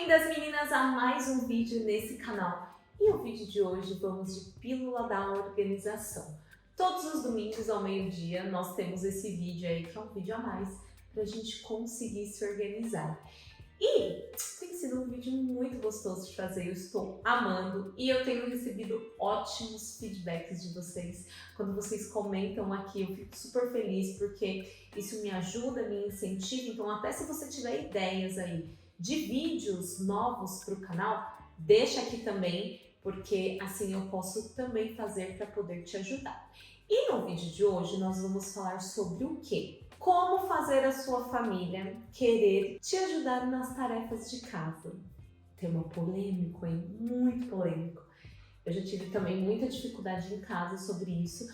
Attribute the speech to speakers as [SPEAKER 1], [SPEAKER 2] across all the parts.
[SPEAKER 1] Bem-vindas, meninas, a mais um vídeo nesse canal. E o vídeo de hoje vamos de Pílula da Organização. Todos os domingos ao meio-dia nós temos esse vídeo aí, que é um vídeo a mais, pra gente conseguir se organizar. E tem sido um vídeo muito gostoso de fazer, eu estou amando e eu tenho recebido ótimos feedbacks de vocês. Quando vocês comentam aqui, eu fico super feliz porque isso me ajuda, me incentiva. Então, até se você tiver ideias aí de vídeos novos para o canal, deixa aqui também, porque assim eu posso também fazer para poder te ajudar. E no vídeo de hoje nós vamos falar sobre o quê? Como fazer a sua família querer te ajudar nas tarefas de casa. Tema polêmico, hein? Muito polêmico. Eu já tive também muita dificuldade em casa sobre isso,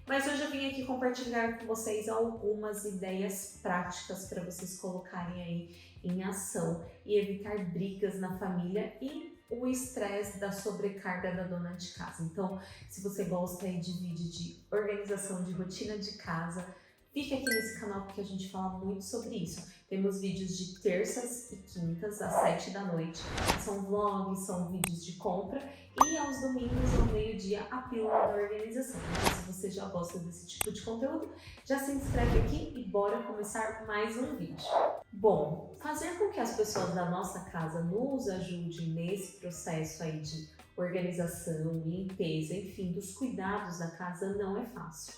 [SPEAKER 1] mas hoje eu vim aqui compartilhar com vocês algumas ideias práticas para vocês colocarem aí em ação e evitar brigas na família e o estresse da sobrecarga da dona de casa. Então, se você gosta aí de vídeo de organização de rotina de casa, fique aqui nesse canal porque a gente fala muito sobre isso. Temos vídeos de terças e quintas às 7 da noite. São vlogs, são vídeos de compra. E aos domingos, ao meio-dia, a Pílula da Organização. Então, se você já gosta desse tipo de conteúdo, já se inscreve aqui e bora começar mais um vídeo. Bom, fazer com que as pessoas da nossa casa nos ajudem nesse processo aí de organização, limpeza, enfim, dos cuidados da casa não é fácil.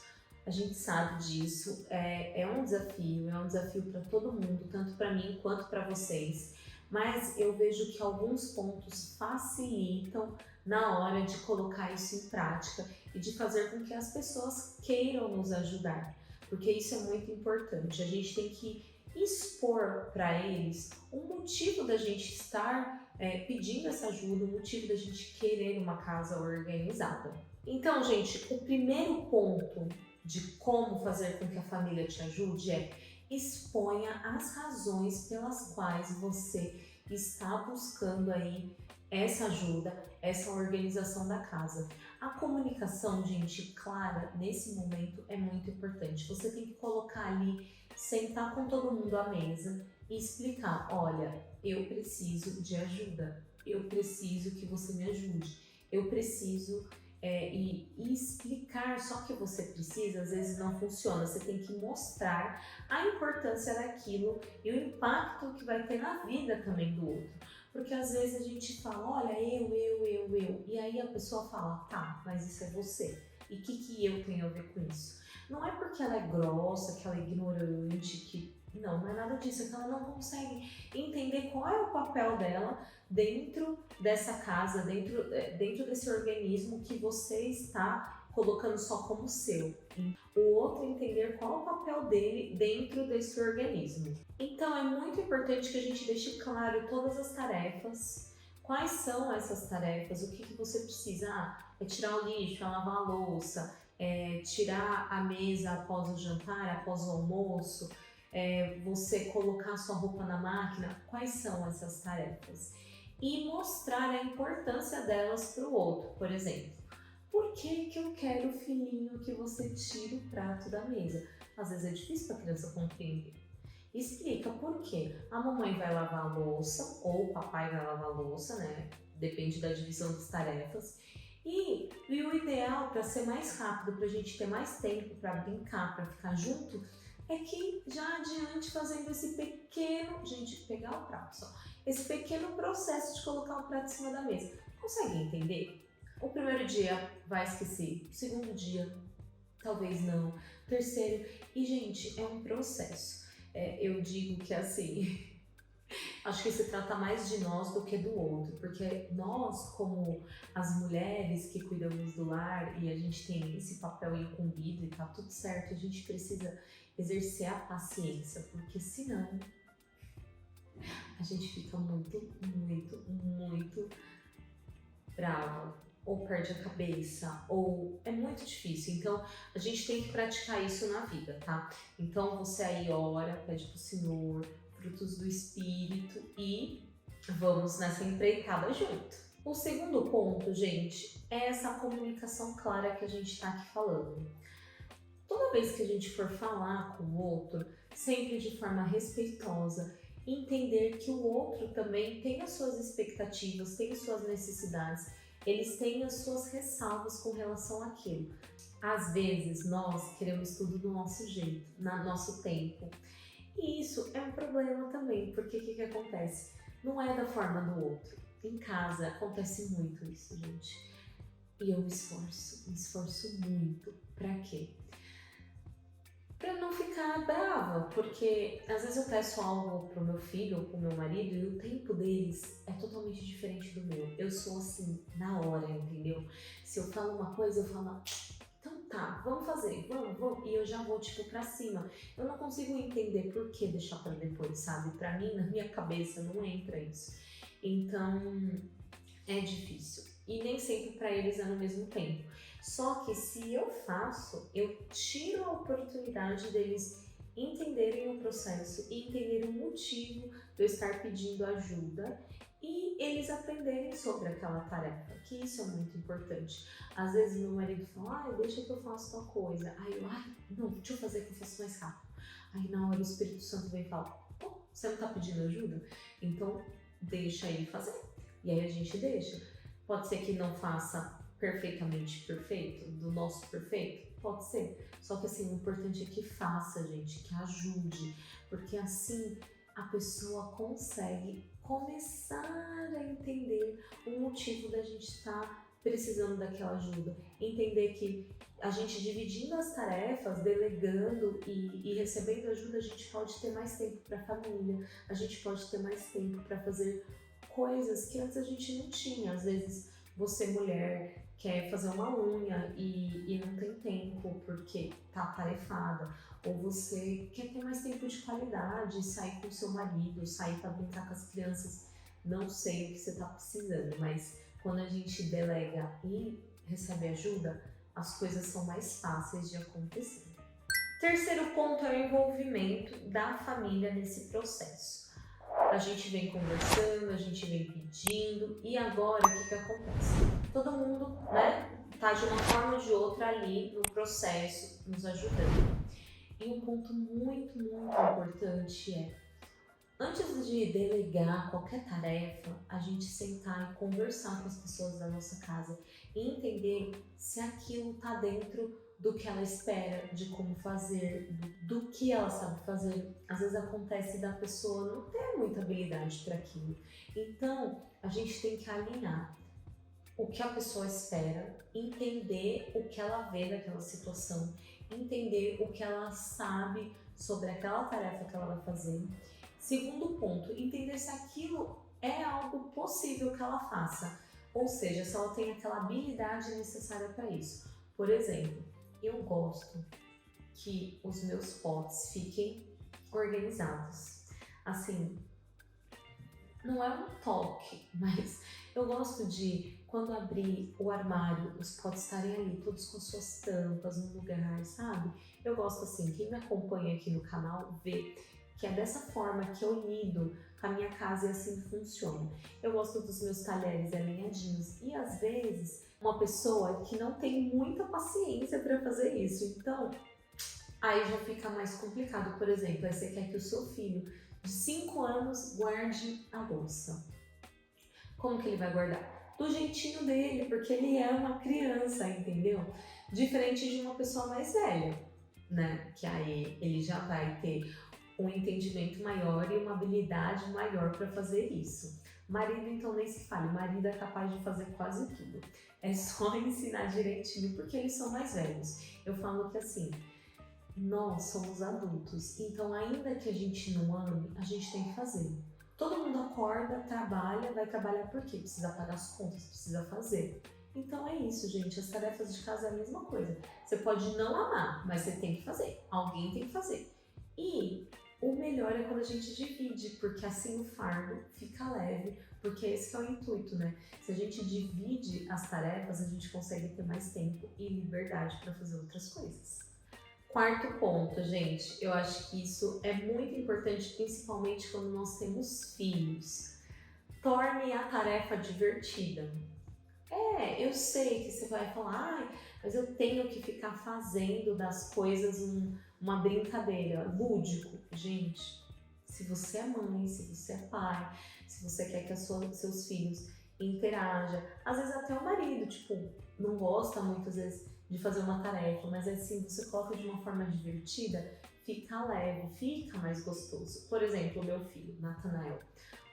[SPEAKER 1] A gente sabe disso, é um desafio para todo mundo, tanto para mim quanto para vocês, mas eu vejo que alguns pontos facilitam na hora de colocar isso em prática e de fazer com que as pessoas queiram nos ajudar, porque isso é muito importante. A gente tem que expor para eles o motivo da gente estar pedindo essa ajuda, o motivo da gente querer uma casa organizada. Então, gente, o primeiro ponto de como fazer com que a família te ajude é exponha as razões pelas quais você está buscando aí essa ajuda, essa organização da casa. A comunicação, gente, clara nesse momento é muito importante. Você tem que colocar ali, sentar com todo mundo à mesa e explicar: olha, eu preciso de ajuda, eu preciso que você me ajude, eu preciso e explicar só que você precisa, às vezes não funciona. Você tem que mostrar a importância daquilo e o impacto que vai ter na vida também do outro. Porque às vezes a gente fala: olha, eu, e aí a pessoa fala: tá, mas isso é você. E o que eu tenho a ver com isso? Não é porque ela é grossa, que ela é ignorante, que não é nada disso, é que ela não consegue entender qual é o papel dela dentro dessa casa, dentro desse organismo que você está colocando só como seu. O outro entender qual é o papel dele dentro desse organismo. Então é muito importante que a gente deixe claro todas as tarefas. Quais são essas tarefas? O que você precisa? É tirar o lixo, é lavar a louça, tirar a mesa após o jantar, após o almoço, você colocar sua roupa na máquina. Quais são essas tarefas? E mostrar a importância delas para o outro. Por exemplo, por que eu quero, filhinho, que você tire o prato da mesa? Às vezes é difícil para a criança compreender. Explica por quê. A mamãe vai lavar a louça ou o papai vai lavar a louça, né? Depende da divisão das tarefas. E o ideal, para ser mais rápido, para a gente ter mais tempo para brincar, para ficar junto, é que já adiante fazendo esse pequeno, gente, pegar o prato só, esse pequeno processo de colocar o prato em cima da mesa. Consegue entender? O primeiro dia vai esquecer, o segundo dia talvez não, o terceiro, e gente, é um processo. Eu digo que assim, acho que se trata mais de nós do que do outro, porque nós, como as mulheres que cuidamos do lar e a gente tem esse papel incumbido e tá tudo certo, a gente precisa exercer a paciência, porque senão a gente fica muito brava, ou perde a cabeça, ou é muito difícil. Então a gente tem que praticar isso na vida, tá? Então você aí ora, pede pro Senhor frutos do Espírito e vamos nessa empreitada junto. O segundo ponto, gente, é essa comunicação clara que a gente tá aqui falando. Toda vez que a gente for falar com o outro, sempre de forma respeitosa, entender que o outro também tem as suas expectativas, tem as suas necessidades, eles têm as suas ressalvas com relação àquilo. Às vezes nós queremos tudo do nosso jeito, no nosso tempo. E isso é um problema também, porque o que acontece? Não é da forma do outro. Em casa acontece muito isso, gente. E eu me esforço muito. Pra quê? Pra não ficar brava, porque às vezes eu peço algo pro meu filho ou pro meu marido e o tempo deles é totalmente diferente do meu. Eu sou assim, na hora, entendeu? Se eu falo uma coisa, eu falo, então tá, vamos fazer, vamos. E eu já vou, tipo, pra cima. Eu não consigo entender por que deixar pra depois, sabe? Pra mim, na minha cabeça, não entra isso. Então, é difícil. E nem sempre pra eles é no mesmo tempo. Só que se eu faço, eu tiro a oportunidade deles entenderem o processo e entenderem o motivo de eu estar pedindo ajuda e eles aprenderem sobre aquela tarefa, que isso é muito importante. Às vezes meu marido fala, deixa que eu faço tal coisa. Aí eu, não, deixa eu fazer que eu faço mais rápido. Aí na hora o Espírito Santo vem e fala, você não tá pedindo ajuda? Então deixa ele fazer. E aí a gente deixa. Pode ser que não faça perfeitamente perfeito, do nosso perfeito? Pode ser. Só que assim, o importante é que faça, gente, que ajude. Porque assim a pessoa consegue começar a entender o motivo da gente estar precisando daquela ajuda. Entender que a gente dividindo as tarefas, delegando e recebendo ajuda, a gente pode ter mais tempo para a família, a gente pode ter mais tempo para fazer coisas que antes a gente não tinha. Às vezes você, mulher, quer fazer uma unha e não tem tempo porque tá atarefada. Ou você quer ter mais tempo de qualidade, sair com o seu marido, sair para brincar com as crianças. Não sei o que você tá precisando, mas quando a gente delega e recebe ajuda, as coisas são mais fáceis de acontecer. Terceiro ponto é o envolvimento da família nesse processo. A gente vem conversando, a gente vem pedindo e agora o que acontece? Todo mundo, né, tá de uma forma ou de outra ali no processo, nos ajudando. E um ponto muito, muito importante é, antes de delegar qualquer tarefa, a gente sentar e conversar com as pessoas da nossa casa e entender se aquilo tá dentro do que ela espera, de como fazer, do que ela sabe fazer. Às vezes acontece da pessoa não ter muita habilidade para aquilo. Então, a gente tem que alinhar o que a pessoa espera, entender o que ela vê daquela situação, entender o que ela sabe sobre aquela tarefa que ela vai fazer. Segundo ponto, entender se aquilo é algo possível que ela faça, ou seja, se ela tem aquela habilidade necessária para isso. Por exemplo, eu gosto que os meus potes fiquem organizados. Assim, não é um toque, mas eu gosto de, quando abrir o armário, os potes estarem ali, todos com suas tampas no lugar, sabe? Eu gosto assim, quem me acompanha aqui no canal vê que é dessa forma que eu lido com a minha casa e assim funciona. Eu gosto dos meus talheres alinhadinhos e às vezes uma pessoa que não tem muita paciência para fazer isso, então aí já fica mais complicado. Por exemplo, aí você quer que o seu filho de 5 anos guarde a louça. Como que ele vai guardar? Do jeitinho dele, porque ele é uma criança, entendeu? Diferente de uma pessoa mais velha, né? Que aí ele já vai ter um entendimento maior e uma habilidade maior para fazer isso. Marido, então, nem se fale, marido é capaz de fazer quase tudo. É só ensinar direitinho, porque eles são mais velhos. Eu falo que assim, nós somos adultos, então ainda que a gente não ame, a gente tem que fazer. Todo mundo acorda, trabalha, vai trabalhar por quê? Precisa pagar as contas, precisa fazer. Então é isso, gente, as tarefas de casa é a mesma coisa. Você pode não amar, mas você tem que fazer, alguém tem que fazer. E o melhor é quando a gente divide, porque assim o fardo fica leve, porque esse que é o intuito, né? Se a gente divide as tarefas, a gente consegue ter mais tempo e liberdade para fazer outras coisas. Quarto ponto, gente, eu acho que isso é muito importante, principalmente quando nós temos filhos. Torne a tarefa divertida. Eu sei que você vai falar, mas eu tenho que ficar fazendo das coisas uma brincadeira, lúdico. Gente, Se você é mãe, se você é pai, se você quer que seus filhos interajam, às vezes até o marido, tipo, não gosta muitas vezes de fazer uma tarefa, mas assim, você coloca de uma forma divertida, fica leve, fica mais gostoso. Por exemplo, o meu filho, Natanael.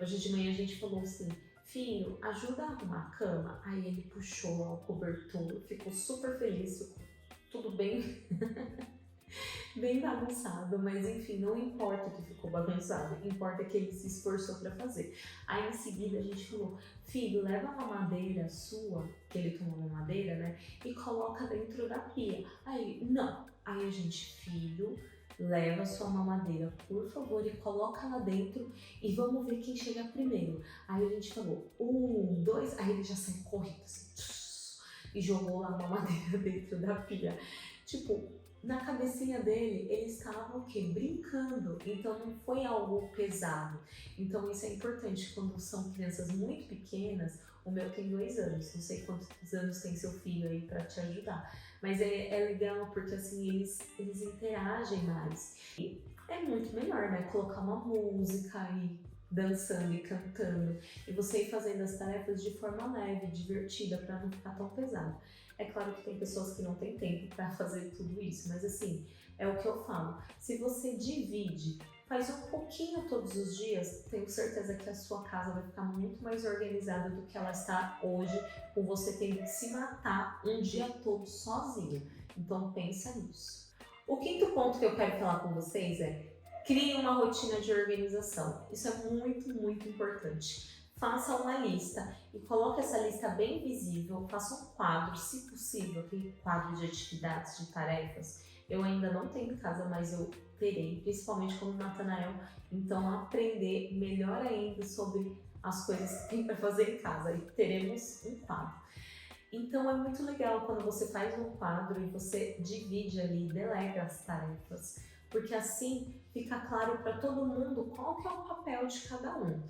[SPEAKER 1] Hoje de manhã a gente falou assim, filho, ajuda a arrumar a cama. Aí ele puxou lá o cobertor, ficou super feliz, ficou tudo bem, bem bagunçado, mas enfim, não importa que ficou bagunçado, importa que ele se esforçou para fazer. Aí em seguida a gente falou, filho, leva uma mamadeira sua, que ele tomou uma mamadeira, né, e coloca dentro da pia. Aí, não. Aí a gente, filho, leva sua mamadeira, por favor, e coloca lá dentro e vamos ver quem chega primeiro. Aí a gente falou, 1, 2, aí ele já saiu correndo assim, e jogou lá a mamadeira dentro da pia. Tipo, na cabecinha dele, eles estavam o quê? Brincando. Então não foi algo pesado. Então isso é importante quando são crianças muito pequenas. O meu tem 2 anos, não sei quantos anos tem seu filho aí para te ajudar. Mas é legal porque assim eles interagem mais. E é muito melhor, né? Colocar uma música e dançando e cantando. E você ir fazendo as tarefas de forma leve, divertida, para não ficar tão pesado. É claro que tem pessoas que não têm tempo para fazer tudo isso, mas assim, é o que eu falo. Se você divide, faz um pouquinho todos os dias, tenho certeza que a sua casa vai ficar muito mais organizada do que ela está hoje, com você tendo que se matar um dia todo sozinha. Então pensa nisso. O quinto ponto que eu quero falar com vocês é: crie uma rotina de organização. Isso é muito, muito importante. Faça uma lista e coloque essa lista bem visível, faça um quadro, se possível, aquele quadro de atividades, de tarefas. Eu ainda não tenho em casa, mas eu terei, principalmente como Natanael, então aprender melhor ainda sobre as coisas que tem para fazer em casa e teremos um quadro. Então é muito legal quando você faz um quadro e você divide ali, delega as tarefas, porque assim fica claro para todo mundo qual que é o papel de cada um.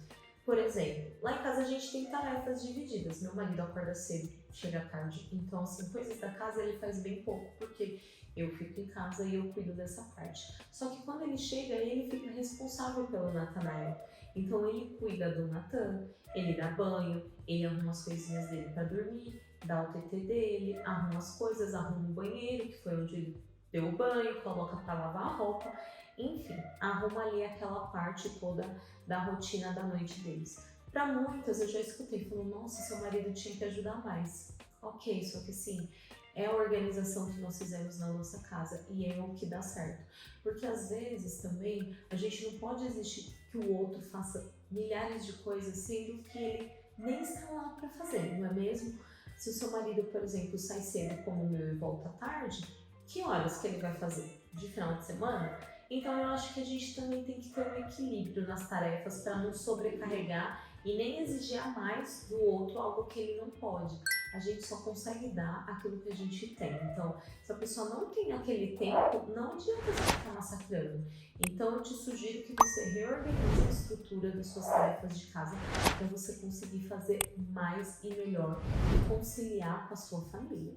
[SPEAKER 1] Por exemplo, lá em casa a gente tem tarefas divididas. Meu marido acorda cedo, chega tarde. Então, assim, coisas da casa ele faz bem pouco, porque eu fico em casa e eu cuido dessa parte. Só que quando ele chega, ele fica responsável pelo Natanael. Então, ele cuida do Natan, ele dá banho, ele arruma as coisinhas dele para dormir, dá o TT dele, arruma as coisas, arruma o banheiro, que foi onde ele deu o banho, coloca para lavar a roupa. Enfim, arruma ali aquela parte toda da rotina da noite deles. Para muitas eu já escutei, falou, nossa, seu marido tinha que ajudar mais. Ok, só que sim, é a organização que nós fizemos na nossa casa e é o que dá certo. Porque às vezes também a gente não pode exigir que o outro faça milhares de coisas, sendo que ele nem está lá para fazer, não é mesmo? Se o seu marido, por exemplo, sai cedo como o meu e volta tarde, que horas que ele vai fazer? De final de semana? Então eu acho que a gente também tem que ter um equilíbrio nas tarefas para não sobrecarregar e nem exigir a mais do outro algo que ele não pode. A gente só consegue dar aquilo que a gente tem. Então, se a pessoa não tem aquele tempo, não adianta você ficar massacrando. Então eu te sugiro que você reorganize a estrutura das suas tarefas de casa para você conseguir fazer mais e melhor e conciliar com a sua família.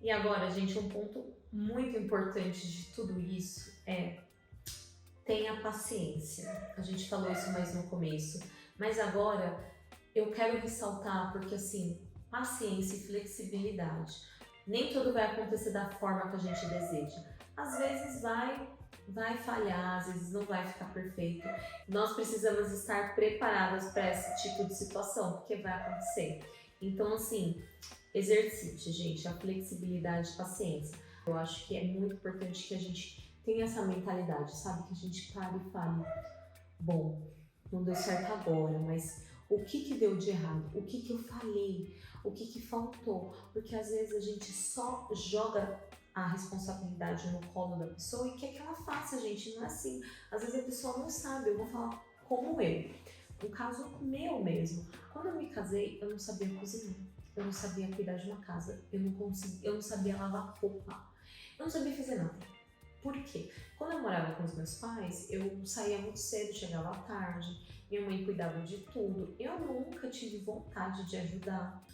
[SPEAKER 1] E agora, gente, um ponto muito importante de tudo isso é: tenha paciência. A gente falou isso mais no começo, mas agora eu quero ressaltar porque assim, paciência e flexibilidade. Nem tudo vai acontecer da forma que a gente deseja. Às vezes vai falhar, às vezes não vai ficar perfeito. Nós precisamos estar preparadas para esse tipo de situação, porque vai acontecer. Então, assim, exercite, gente, a flexibilidade e paciência. Eu acho que é muito importante que a gente tenha essa mentalidade, sabe? Que a gente pare e fale, bom, não deu certo agora, mas o que deu de errado? O que eu falei? O que faltou? Porque às vezes a gente só joga a responsabilidade no colo da pessoa e quer que ela faça, gente. Não é assim. Às vezes a pessoa não sabe. Eu vou falar como eu. Um caso meu mesmo. Quando eu me casei, eu não sabia cozinhar. Eu não sabia cuidar de uma casa. Eu não sabia lavar roupa. Eu não sabia fazer nada. Por quê? Quando eu morava com os meus pais, eu saía muito cedo, chegava à tarde. Minha mãe cuidava de tudo. Eu nunca tive vontade de ajudar.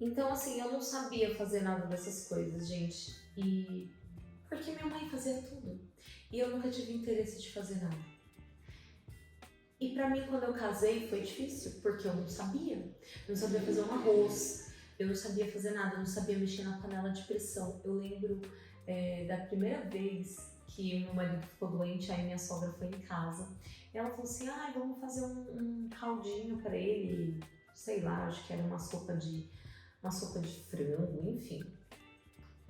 [SPEAKER 1] Então, assim, eu não sabia fazer nada dessas coisas, gente. Porque minha mãe fazia tudo. E eu nunca tive interesse de fazer nada. E pra mim, quando eu casei, foi difícil, porque eu não sabia fazer um arroz, eu não sabia fazer nada, eu não sabia mexer na panela de pressão. Eu lembro da primeira vez que o meu marido ficou doente, aí minha sogra foi em casa, e ela falou assim, vamos fazer um caldinho pra ele, sei lá, acho que era uma sopa de frango, enfim.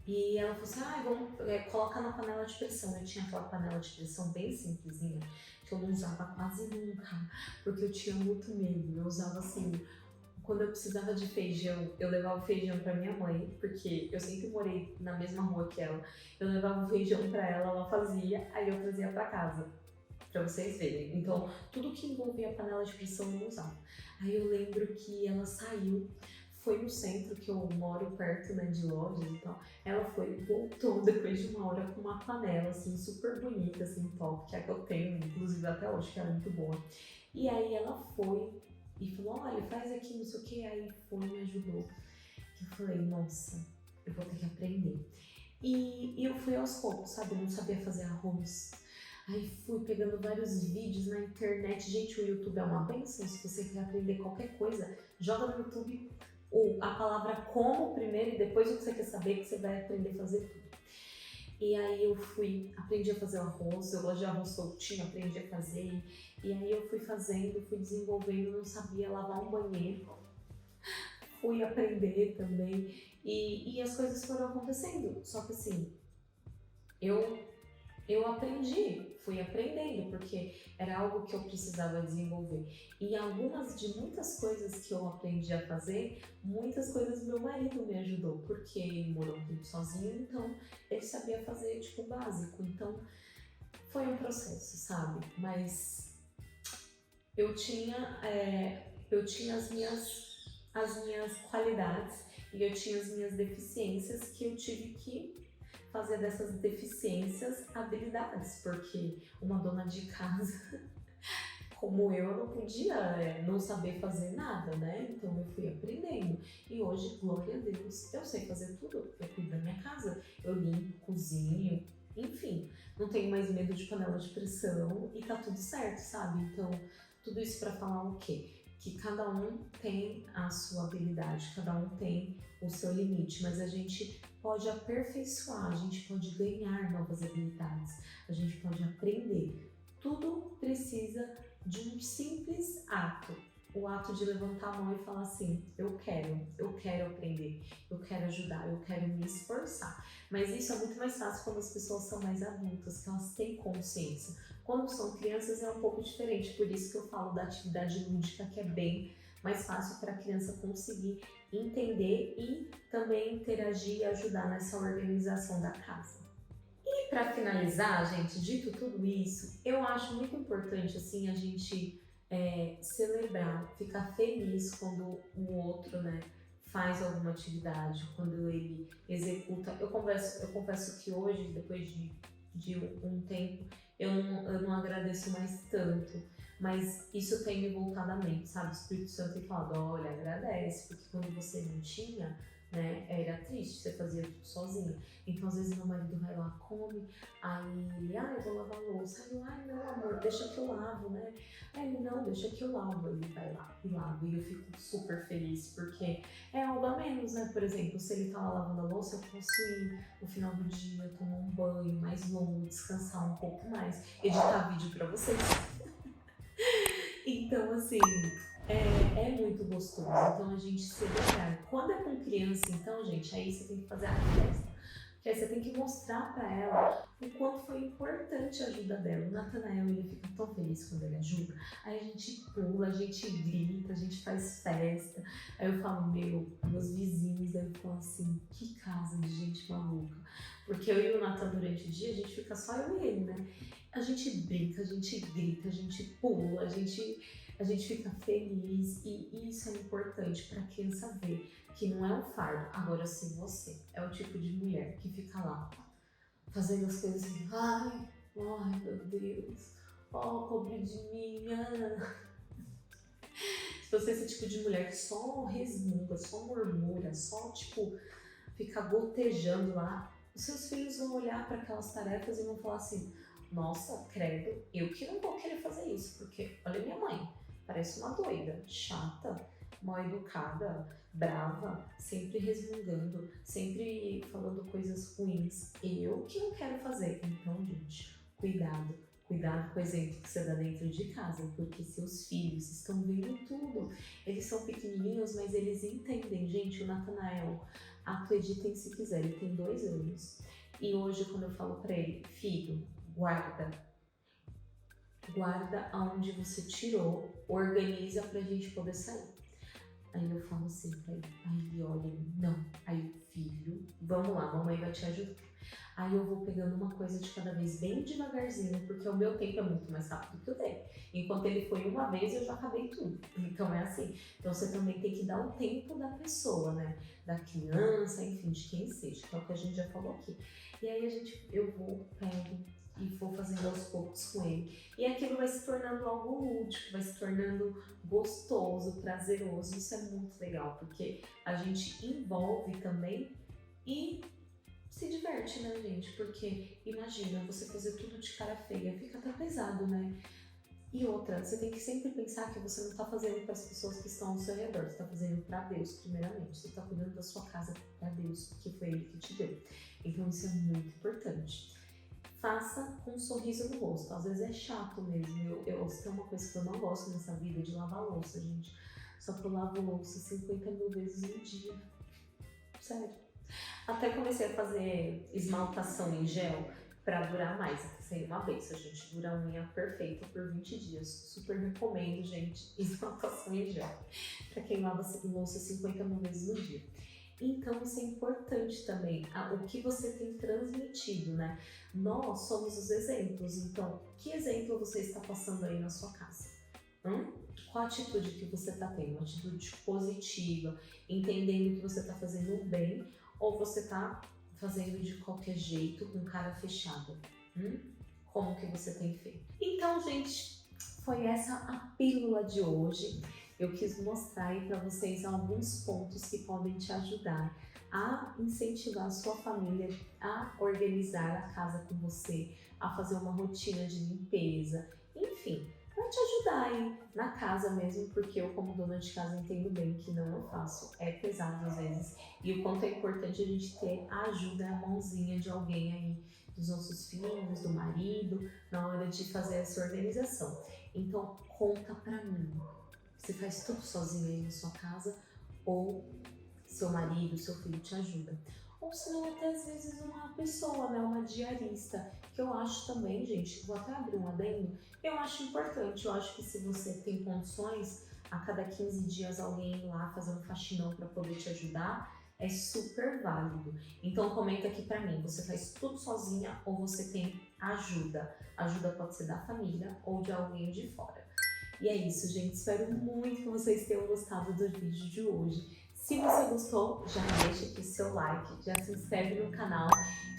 [SPEAKER 1] E ela falou assim, vamos, colocar na panela de pressão. Eu tinha aquela panela de pressão bem simplesinha, que eu não usava quase nunca, porque eu tinha muito medo. Eu usava assim, quando eu precisava de feijão, eu levava o feijão pra minha mãe, porque eu sempre morei na mesma rua que ela. Eu levava o feijão pra ela, ela fazia, aí eu trazia pra casa, pra vocês verem. Então, tudo que envolvia a panela de pressão eu não usava. Aí eu lembro que ela saiu, foi no centro, que eu moro perto, né, de lojas e tal. Ela foi, voltou depois de uma hora com uma panela, assim, super bonita, assim, top, que é a que eu tenho, inclusive até hoje, que era muito boa. E aí ela foi e falou, olha, faz aqui, não sei o que, aí foi e me ajudou. Eu falei, nossa, eu vou ter que aprender. E eu fui aos poucos, sabe, eu não sabia fazer arroz. Aí fui pegando vários vídeos na internet. Gente, o YouTube é uma benção. Se você quer aprender qualquer coisa, joga no YouTube a palavra como primeiro e depois o que você quer saber, que você vai aprender a fazer tudo. E aí eu aprendi a fazer o arroz, eu gosto de arroz soltinho, aprendi a fazer. E aí eu fui fazendo, fui desenvolvendo, não sabia lavar um banheiro. Fui aprender também. E as coisas foram acontecendo. Só que assim, eu aprendi, fui aprendendo, porque era algo que eu precisava desenvolver. E muitas coisas que eu aprendi a fazer, muitas coisas meu marido me ajudou, porque ele morou um tempo sozinho, então ele sabia fazer, tipo, o básico. Então, foi um processo, sabe? Mas eu tinha as minhas qualidades e eu tinha as minhas deficiências que eu tive que fazer dessas deficiências habilidades, porque uma dona de casa como eu não podia não saber fazer nada, né? Então eu fui aprendendo. E hoje, glória a Deus, eu sei fazer tudo. Eu cuido da minha casa, eu limpo, cozinho, enfim. Não tenho mais medo de panela de pressão e tá tudo certo, sabe? Então, tudo isso pra falar o quê? Que cada um tem a sua habilidade, cada um tem o seu limite, mas a gente pode aperfeiçoar, a gente pode ganhar novas habilidades, a gente pode aprender. Tudo precisa de um simples ato. O ato de levantar a mão e falar assim, eu quero aprender, eu quero ajudar, eu quero me esforçar. Mas isso é muito mais fácil quando as pessoas são mais adultas, que elas têm consciência. Quando são crianças é um pouco diferente, por isso que eu falo da atividade lúdica, que é bem mais fácil para a criança conseguir entender e também interagir e ajudar nessa organização da casa. E para finalizar, gente, dito tudo isso, eu acho muito importante assim a gente celebrar, ficar feliz quando o outro, né, faz alguma atividade, quando ele executa. Eu confesso que hoje, depois de um tempo, eu não agradeço mais tanto, mas isso tem me voltado à mente, sabe? O Espírito Santo tem falado, olha, agradece, porque quando você não tinha, né, era triste, você fazia tudo sozinho. Então, às vezes, meu marido vai lá, come, aí ele, eu vou lavar a louça. Aí eu, não, amor, deixa que eu lavo, né? Aí ele, não, deixa que eu lavo. Ele vai lá e lava, e eu fico super feliz, porque é algo a menos, né? Por exemplo, se ele tá lá lavando a louça, eu posso ir no final do dia, tomar um banho mais longo, descansar um pouco mais, editar vídeo pra vocês. Então, assim, é muito gostoso. Então, a gente celebrar. Quando é com criança, então, gente, aí você tem que fazer a festa. Porque aí você tem que mostrar pra ela o quanto foi importante a ajuda dela. O Natanael, ele fica tão feliz quando ele ajuda. Aí a gente pula, a gente grita, a gente faz festa. Aí eu falo, meus vizinhos devem falar assim, que casa de gente maluca. Porque eu e o Natan, durante o dia, a gente fica só eu e ele, né? A gente brinca, a gente grita, a gente pula, a gente fica feliz e isso é importante para a criança ver que não é um fardo. Agora, se você é o tipo de mulher que fica lá fazendo as coisas assim, ai meu Deus, pobre de mim, Se você é esse tipo de mulher que só resmunga, só murmura, só fica gotejando lá, os seus filhos vão olhar para aquelas tarefas e vão falar assim, nossa, credo, eu que não vou querer fazer isso, porque olha minha mãe, parece uma doida, chata, mal educada, brava, sempre resmungando, sempre falando coisas ruins. Eu que não quero fazer. Então, gente, cuidado. Cuidado com o exemplo que você dá dentro de casa, porque seus filhos estão vendo tudo. Eles são pequenininhos, mas eles entendem. Gente, o Natanael, acreditem se quiser, ele tem 2 anos. E hoje, quando eu falo pra ele, filho, guarda aonde você tirou, organiza pra gente poder sair. Aí eu falo assim pra ele, aí ele olha, não, aí filho, vamos lá, mamãe vai te ajudar. Aí eu vou pegando uma coisa de cada vez bem devagarzinho, porque o meu tempo é muito mais rápido que o dele. Enquanto ele foi uma vez, eu já acabei tudo. Então é assim. Então você também tem que dar o tempo da pessoa, né? Da criança, enfim, de quem seja, que é o que a gente já falou aqui. E aí eu vou, pego e vou fazendo aos poucos com ele. E aquilo vai se tornando algo lúdico, vai se tornando gostoso, prazeroso. Isso é muito legal, porque a gente envolve também e se diverte, né, gente? Porque imagina você fazer tudo de cara feia, fica até pesado, né? E outra, você tem que sempre pensar que você não está fazendo para as pessoas que estão ao seu redor, você está fazendo para Deus, primeiramente. Você está cuidando da sua casa para Deus, que foi Ele que te deu. Então isso é muito importante. Faça com um sorriso no rosto. Às vezes é chato mesmo. Eu tem uma coisa que eu não gosto nessa vida de lavar louça, gente. Só que eu lavo louça 50 mil vezes no dia. Sério. Até comecei a fazer esmaltação em gel para durar mais. Sem uma vez, a gente dura a unha perfeita por 20 dias. Super recomendo, gente, esmaltação em gel. Para quem lava louça 50 mil vezes no dia. Então isso é importante também, o que você tem transmitido, né? Nós somos os exemplos, então que exemplo você está passando aí na sua casa? Qual a atitude que você está tendo? Uma atitude positiva, entendendo que você está fazendo bem ou você está fazendo de qualquer jeito, com cara fechada? Como que você tem feito? Então, gente, foi essa a pílula de hoje. Eu quis mostrar aí para vocês alguns pontos que podem te ajudar a incentivar a sua família a organizar a casa com você, a fazer uma rotina de limpeza, enfim, para te ajudar aí na casa mesmo, porque eu como dona de casa entendo bem que não é fácil, é pesado às vezes, e o quanto é importante a gente ter a ajuda, a mãozinha de alguém aí, dos nossos filhos, do marido, na hora de fazer essa organização. Então, conta pra mim. Você faz tudo sozinho aí na sua casa ou seu marido, seu filho te ajuda? Ou se não, até às vezes uma pessoa, né, uma diarista, que eu acho também, gente, vou até abrir um adendo, eu acho importante, eu acho que se você tem condições, a cada 15 dias alguém ir lá fazer um faxinão para poder te ajudar, é super válido. Então comenta aqui pra mim, você faz tudo sozinha ou você tem ajuda? Ajuda pode ser da família ou de alguém de fora. E é isso, gente. Espero muito que vocês tenham gostado do vídeo de hoje. Se você gostou, já deixa aqui seu like, já se inscreve no canal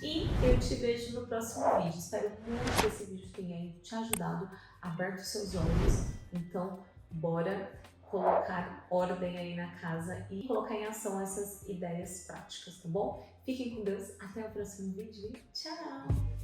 [SPEAKER 1] e eu te vejo no próximo vídeo. Espero muito que esse vídeo tenha te ajudado, aberto seus olhos. Então, bora colocar ordem aí na casa e colocar em ação essas ideias práticas, tá bom? Fiquem com Deus, até o próximo vídeo e tchau!